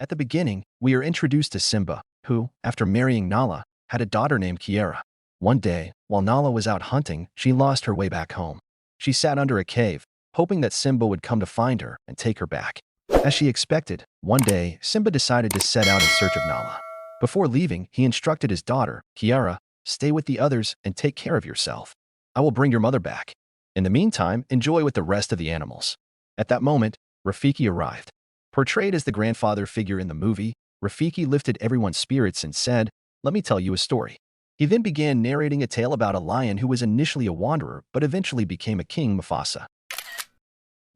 At the beginning, we are introduced to Simba, who, after marrying Nala, had a daughter named Kiara. One day, while Nala was out hunting, she lost her way back home. She sat under a cave, hoping that Simba would come to find her and take her back. As she expected, one day, Simba decided to set out in search of Nala. Before leaving, he instructed his daughter, Kiara, "Stay with the others and take care of yourself. I will bring your mother back. In the meantime, enjoy with the rest of the animals." At that moment, Rafiki arrived. Portrayed as the grandfather figure in the movie, Rafiki lifted everyone's spirits and said, "Let me tell you a story." He then began narrating a tale about a lion who was initially a wanderer but eventually became a king, Mufasa.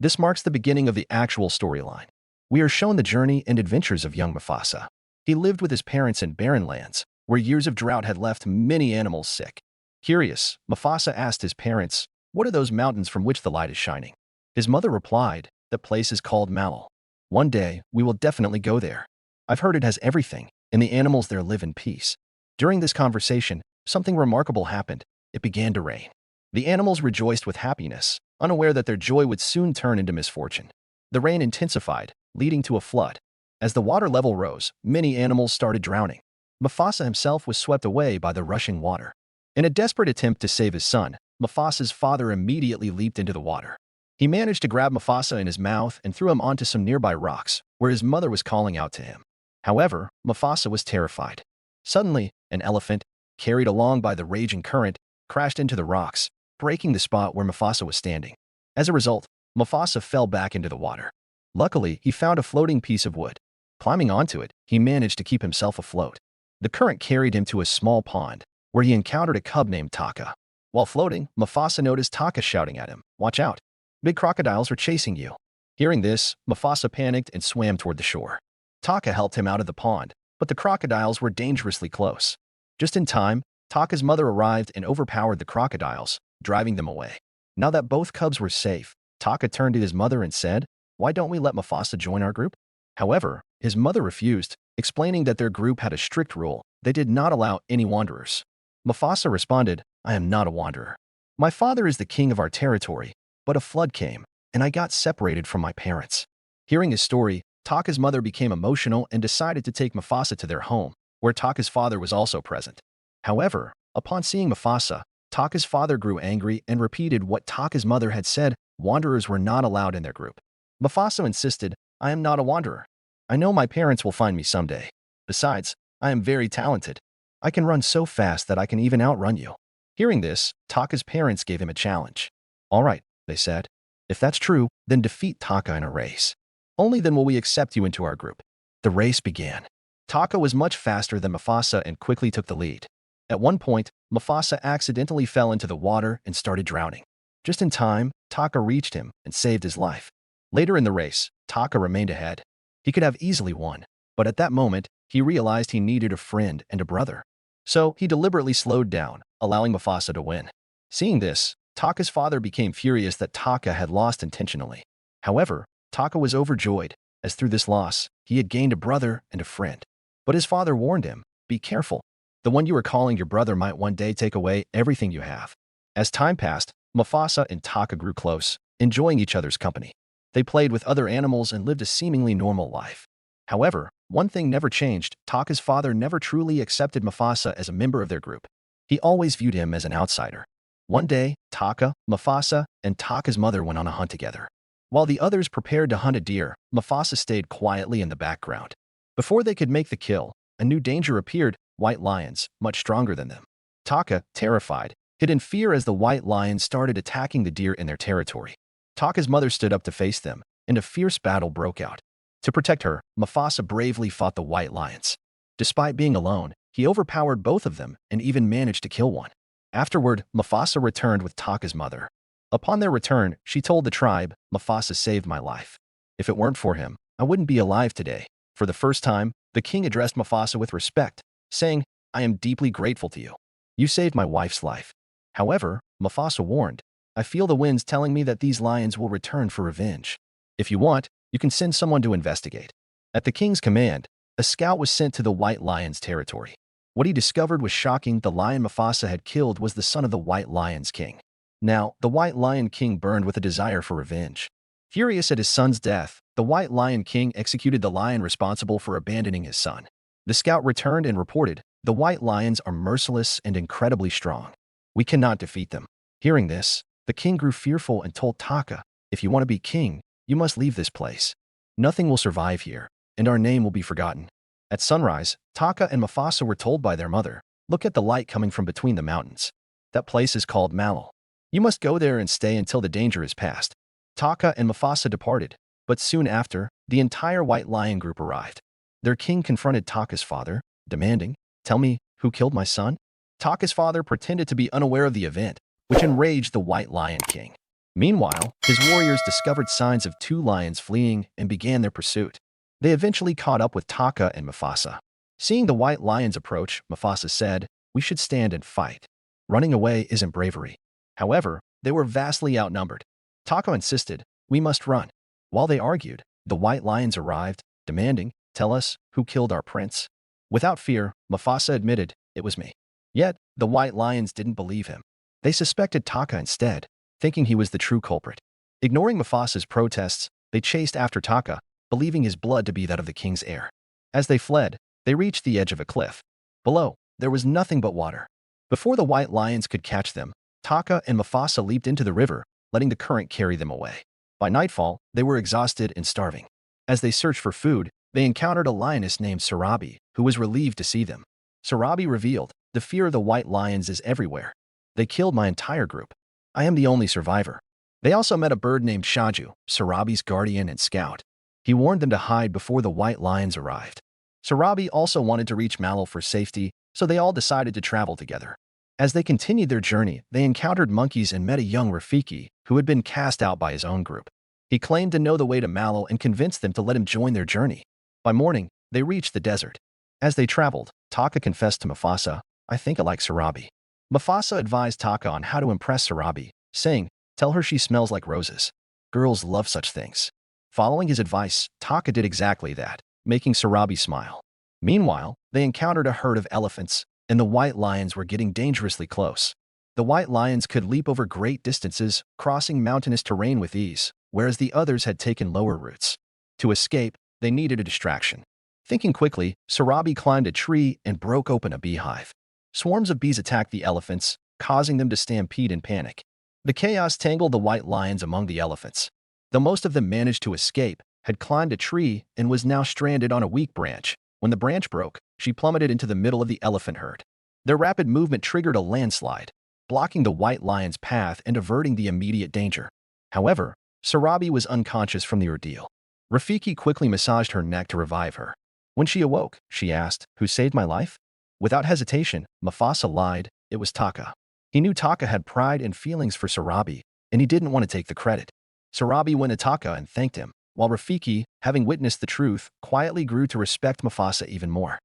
This marks the beginning of the actual storyline. We are shown the journey and adventures of young Mufasa. He lived with his parents in barren lands, where years of drought had left many animals sick. Curious, Mufasa asked his parents, "What are those mountains from which the light is shining?" His mother replied, "The place is called Malal. One day, we will definitely go there. I've heard it has everything, and the animals there live in peace." During this conversation, something remarkable happened. It began to rain. The animals rejoiced with happiness, unaware that their joy would soon turn into misfortune. The rain intensified, leading to a flood. As the water level rose, many animals started drowning. Mufasa himself was swept away by the rushing water. In a desperate attempt to save his son, Mufasa's father immediately leaped into the water. He managed to grab Mufasa in his mouth and threw him onto some nearby rocks, where his mother was calling out to him. However, Mufasa was terrified. Suddenly, an elephant, carried along by the raging current, crashed into the rocks, breaking the spot where Mufasa was standing. As a result, Mufasa fell back into the water. Luckily, he found a floating piece of wood. Climbing onto it, he managed to keep himself afloat. The current carried him to a small pond, where he encountered a cub named Taka. While floating, Mufasa noticed Taka shouting at him, "Watch out! Big crocodiles are chasing you." Hearing this, Mufasa panicked and swam toward the shore. Taka helped him out of the pond, but the crocodiles were dangerously close. Just in time, Taka's mother arrived and overpowered the crocodiles, driving them away. Now that both cubs were safe, Taka turned to his mother and said, "Why don't we let Mufasa join our group?" However, his mother refused, explaining that their group had a strict rule. They did not allow any wanderers. Mufasa responded, "I am not a wanderer. My father is the king of our territory, but a flood came, and I got separated from my parents." Hearing his story, Taka's mother became emotional and decided to take Mufasa to their home, where Taka's father was also present. However, upon seeing Mufasa, Taka's father grew angry and repeated what Taka's mother had said: wanderers were not allowed in their group. Mufasa insisted, "I am not a wanderer. I know my parents will find me someday. Besides, I am very talented. I can run so fast that I can even outrun you." Hearing this, Taka's parents gave him a challenge. "All right," they said. "If that's true, then defeat Taka in a race. Only then will we accept you into our group." The race began. Taka was much faster than Mufasa and quickly took the lead. At one point, Mufasa accidentally fell into the water and started drowning. Just in time, Taka reached him and saved his life. Later in the race, Taka remained ahead. He could have easily won, but at that moment, he realized he needed a friend and a brother. So he deliberately slowed down, allowing Mufasa to win. Seeing this, Taka's father became furious that Taka had lost intentionally. However, Taka was overjoyed, as through this loss, he had gained a brother and a friend. But his father warned him, "Be careful. The one you are calling your brother might one day take away everything you have." As time passed, Mufasa and Taka grew close, enjoying each other's company. They played with other animals and lived a seemingly normal life. However, one thing never changed: Taka's father never truly accepted Mufasa as a member of their group. He always viewed him as an outsider. One day, Taka, Mufasa, and Taka's mother went on a hunt together. While the others prepared to hunt a deer, Mufasa stayed quietly in the background. Before they could make the kill, a new danger appeared: white lions, much stronger than them. Taka, terrified, hid in fear as the white lions started attacking the deer in their territory. Taka's mother stood up to face them, and a fierce battle broke out. To protect her, Mufasa bravely fought the white lions. Despite being alone, he overpowered both of them and even managed to kill one. Afterward, Mufasa returned with Taka's mother. Upon their return, she told the tribe, "Mufasa saved my life. If it weren't for him, I wouldn't be alive today." For the first time, the king addressed Mufasa with respect, saying, "I am deeply grateful to you. You saved my wife's life." However, Mufasa warned, "I feel the winds telling me that these lions will return for revenge. If you want, you can send someone to investigate." At the king's command, a scout was sent to the white lion's territory. What he discovered was shocking. The lion Mufasa had killed was the son of the white lion's king. Now, the white lion king burned with a desire for revenge. Furious at his son's death, The White Lion King executed the lion responsible for abandoning his son. The scout returned and reported, "The white lions are merciless and incredibly strong. We cannot defeat them." Hearing this, the king grew fearful and told Taka, "If you want to be king, you must leave this place. Nothing will survive here, and our name will be forgotten." At sunrise, Taka and Mufasa were told by their mother, "Look at the light coming from between the mountains. That place is called Malal. You must go there and stay until the danger is past." Taka and Mufasa departed, but soon after, the entire White Lion group arrived. Their king confronted Taka's father, demanding, "Tell me, who killed my son?" Taka's father pretended to be unaware of the event, which enraged the White Lion King. Meanwhile, his warriors discovered signs of two lions fleeing and began their pursuit. They eventually caught up with Taka and Mufasa. Seeing the white lions approach, Mufasa said, "We should stand and fight. Running away isn't bravery." However, they were vastly outnumbered. Taka insisted, "We must run." While they argued, the white lions arrived, demanding, "Tell us, who killed our prince?" Without fear, Mufasa admitted, "It was me." Yet, the white lions didn't believe him. They suspected Taka instead, thinking he was the true culprit. Ignoring Mufasa's protests, they chased after Taka, believing his blood to be that of the king's heir. As they fled, they reached the edge of a cliff. Below, there was nothing but water. Before the white lions could catch them, Taka and Mufasa leaped into the river, letting the current carry them away. By nightfall, they were exhausted and starving. As they searched for food, they encountered a lioness named Sarabi, who was relieved to see them. Sarabi revealed, "The fear of the white lions is everywhere. They killed my entire group. I am the only survivor." They also met a bird named Shaju, Sarabi's guardian and scout. He warned them to hide before the white lions arrived. Sarabi also wanted to reach Malal for safety, so they all decided to travel together. As they continued their journey, they encountered monkeys and met a young Rafiki, who had been cast out by his own group. He claimed to know the way to Malal and convinced them to let him join their journey. By morning, they reached the desert. As they traveled, Taka confessed to Mufasa, "I think I like Sarabi." Mufasa advised Taka on how to impress Sarabi, saying, "Tell her she smells like roses. Girls love such things." Following his advice, Taka did exactly that, making Sarabi smile. Meanwhile, they encountered a herd of elephants, and the white lions were getting dangerously close. The white lions could leap over great distances, crossing mountainous terrain with ease, whereas the others had taken lower routes. To escape, they needed a distraction. Thinking quickly, Sarabi climbed a tree and broke open a beehive. Swarms of bees attacked the elephants, causing them to stampede in panic. The chaos tangled the white lions among the elephants. Though most of them managed to escape, had climbed a tree and was now stranded on a weak branch. When the branch broke, she plummeted into the middle of the elephant herd. Their rapid movement triggered a landslide, blocking the white lion's path and averting the immediate danger. However, Sarabi was unconscious from the ordeal. Rafiki quickly massaged her neck to revive her. When she awoke, she asked, "Who saved my life?" Without hesitation, Mufasa lied, "It was Taka." He knew Taka had pride and feelings for Sarabi, and he didn't want to take the credit. Sarabi went to Taka and thanked him, while Rafiki, having witnessed the truth, quietly grew to respect Mufasa even more.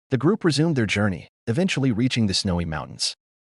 The group resumed their journey, eventually reaching the snowy mountains.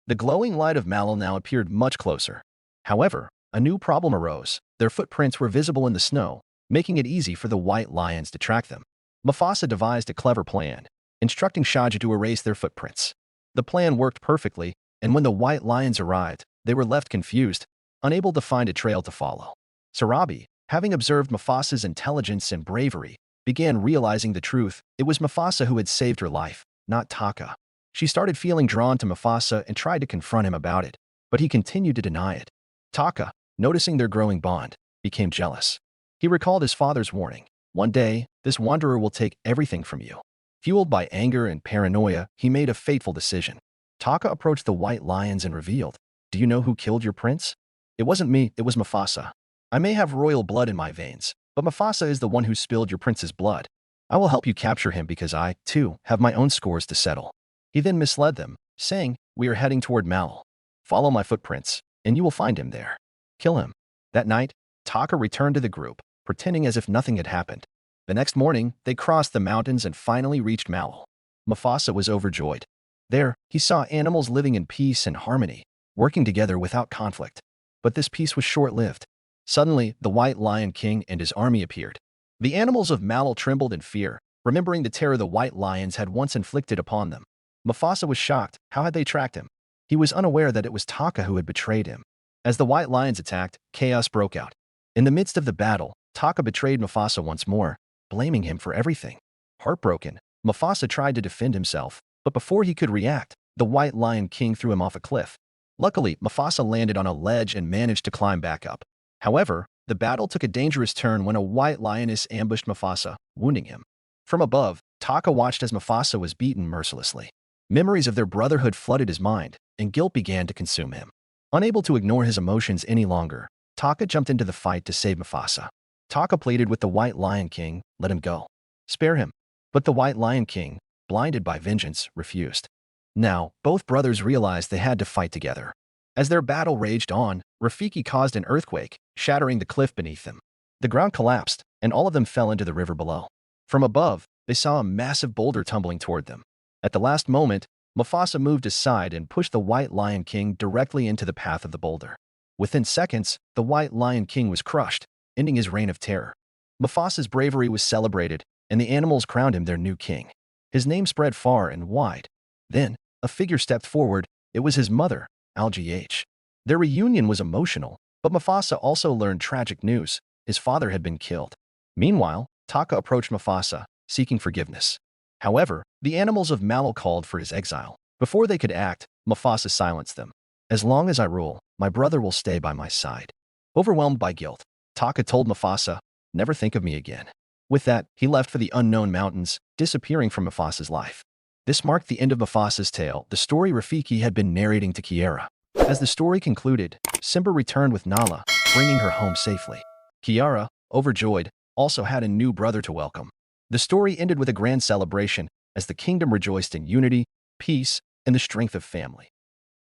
The glowing light of Malal now appeared much closer. However, a new problem arose. Their footprints were visible in the snow, making it easy for the white lions to track them. Mufasa devised a clever plan, instructing Shaju to erase their footprints. The plan worked perfectly, and when the white lions arrived, they were left confused, unable to find a trail to follow. Sarabi, having observed Mufasa's intelligence and bravery, began realizing the truth. It was Mufasa who had saved her life, not Taka. She started feeling drawn to Mufasa and tried to confront him about it, but he continued to deny it. Taka, noticing their growing bond, became jealous. He recalled his father's warning, "One day, this wanderer will take everything from you." Fueled by anger and paranoia, he made a fateful decision. Taka approached the white lions and revealed, "Do you know who killed your prince?" "It wasn't me, it was Mufasa. I may have royal blood in my veins, but Mufasa is the one who spilled your prince's blood. I will help you capture him because I, too, have my own scores to settle." He then misled them, saying, "We are heading toward Malal. Follow my footprints, and you will find him there. Kill him." That night, Taka returned to the group, pretending as if nothing had happened. The next morning, they crossed the mountains and finally reached Malal. Mufasa was overjoyed. There, he saw animals living in peace and harmony, working together without conflict. But this peace was short-lived. Suddenly, the White Lion King and his army appeared. The animals of Malal trembled in fear, remembering the terror the white lions had once inflicted upon them. Mufasa was shocked. How had they tracked him? He was unaware that it was Taka who had betrayed him. As the white lions attacked, chaos broke out. In the midst of the battle, Taka betrayed Mufasa once more, blaming him for everything. Heartbroken, Mufasa tried to defend himself, but before he could react, the White Lion King threw him off a cliff. Luckily, Mufasa landed on a ledge and managed to climb back up. However, the battle took a dangerous turn when a white lioness ambushed Mufasa, wounding him. From above, Taka watched as Mufasa was beaten mercilessly. Memories of their brotherhood flooded his mind, and guilt began to consume him. Unable to ignore his emotions any longer, Taka jumped into the fight to save Mufasa. Taka pleaded with the White Lion King, let him go. Spare him. But the White Lion King, blinded by vengeance, refused. Now, both brothers realized they had to fight together. As their battle raged on, Rafiki caused an earthquake, shattering the cliff beneath them. The ground collapsed, and all of them fell into the river below. From above, they saw a massive boulder tumbling toward them. At the last moment, Mufasa moved aside and pushed the White Lion King directly into the path of the boulder. Within seconds, the White Lion King was crushed, ending his reign of terror. Mufasa's bravery was celebrated, and the animals crowned him their new king. His name spread far and wide. Then, a figure stepped forward. It was his mother, Algh. Their reunion was emotional, but Mufasa also learned tragic news. His father had been killed. Meanwhile, Taka approached Mufasa, seeking forgiveness. However, the animals of Mallow called for his exile. Before they could act, Mufasa silenced them. As long as I rule, my brother will stay by my side. Overwhelmed by guilt, Taka told Mufasa, never think of me again. With that, he left for the unknown mountains, disappearing from Mufasa's life. This marked the end of Mufasa's tale, the story Rafiki had been narrating to Kiara. As the story concluded, Simba returned with Nala, bringing her home safely. Kiara, overjoyed, also had a new brother to welcome. The story ended with a grand celebration as the kingdom rejoiced in unity, peace, and the strength of family.